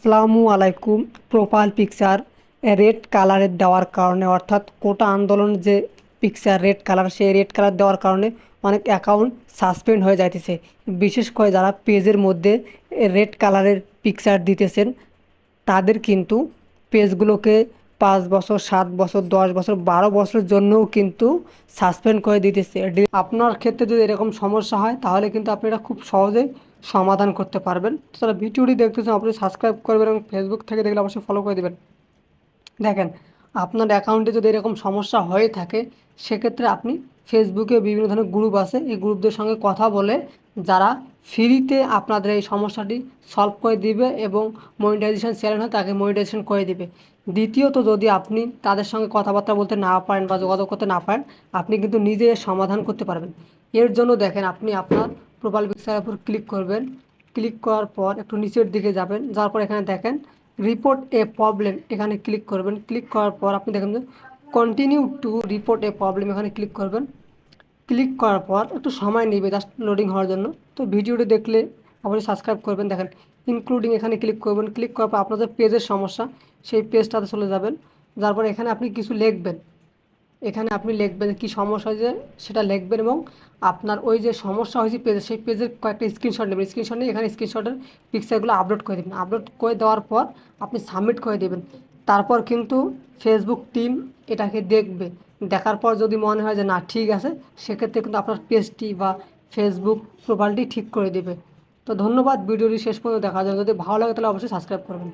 আসসালামু আলাইকুম। Profile picture red কালারের দেওয়ার কারণে, অর্থাৎ কোটা আন্দোলন যে পিকচার রেড কালার, সেই রেড কালার দেওয়ার কারণে অনেক অ্যাকাউন্ট সাসপেন্ড হয়ে যাইতেছে। বিশেষ করে যারা পেজের মধ্যে রেড কালারের পিকচার দিতেছেন, তাদের কিন্তু পেজগুলোকে 5 বছর, 7 বছর, 10 বছর, 12 বছরের জন্যও কিন্তু সাসপেন্ড করে দিতেছে। আপনার ক্ষেত্রে যদি এরকম সমস্যা হয়, তাহলে কিন্তু আপনি এটা খুব সহজেই সমাধান করতে পারবেন। তো যারা ভিডিওটি দেখতেছেন, অবশ্যই সাবস্ক্রাইব করবেন এবং ফেসবুক থেকে দেখলে অবশ্যই ফলো করে দেবেন। দেখেন, আপনার অ্যাকাউন্টে যদি এরকম সমস্যা হয়ে থাকে, সেক্ষেত্রে আপনি ফেসবুকে বিভিন্ন ধরনের গ্রুপ আছে, এই গ্রুপদের সঙ্গে কথা বলে যারা ফ্রিতে আপনাদের এই সমস্যাটি সলভ করে দিবে এবং মনিটাইজেশন চ্যানেল হয় তাকে মনিটাইজেশন করে দিবে। দ্বিতীয়ত, যদি আপনি তাদের সঙ্গে কথাবার্তা বলতে না পারেন বা যোগাযোগ করতে না পারেন, আপনি কিন্তু নিজে এর সমাধান করতে পারবেন। এর জন্য দেখেন, আপনি আপনার প্রোফাইল পিকচারের উপর ক্লিক করবেন। ক্লিক করার পর একটু নিচের দিকে যাবেন, যাওয়ার পর এখানে দেখেন রিপোর্ট এ প্রবলেম, এখানে ক্লিক করবেন। ক্লিক করার পর আপনি দেখেন যে continue to report A problem, এখানে ক্লিক করবেন। ক্লিক করার পর একটু সময় নেবে জাস্ট লোডিং হওয়ার জন্য। তো ভিডিওটি দেখলে অবশ্যই সাবস্ক্রাইব করবেন। দেখেন ইনক্লুডিং, এখানে ক্লিক করবেন। ক্লিক করার পর আপনাদের পেজের সমস্যা, সেই পেজটাতে চলে যাবেন। যার পর এখানে আপনি কিছু লিখবেন। এখানে আপনি লিখবেন কী সমস্যা হয়েছে সেটা লিখবেন এবং আপনার ওই যে সমস্যা হয়েছে পেজে, সেই পেজের কয়েকটা স্ক্রিনশট নেবেন। স্ক্রিনশট নিয়ে এখানে স্ক্রিনশটের পিকচারগুলো আপলোড করে দেবেন। আপলোড করে দেওয়ার পর আপনি সাবমিট করে দেবেন। তারপর কিন্তু ফেসবুক টিম এটাকে দেখবে। দেখার পর যদি মনে হয় যে না ঠিক আছে, সেক্ষেত্রে কিন্তু আপনার পেজটি বা ফেসবুক প্রোফাইলটি ঠিক করে দেবে। তো ধন্যবাদ ভিডিওটি শেষ পর্যন্ত দেখার জন্য। যদি ভালো লাগে তাহলে অবশ্যই সাবস্ক্রাইব করবেন।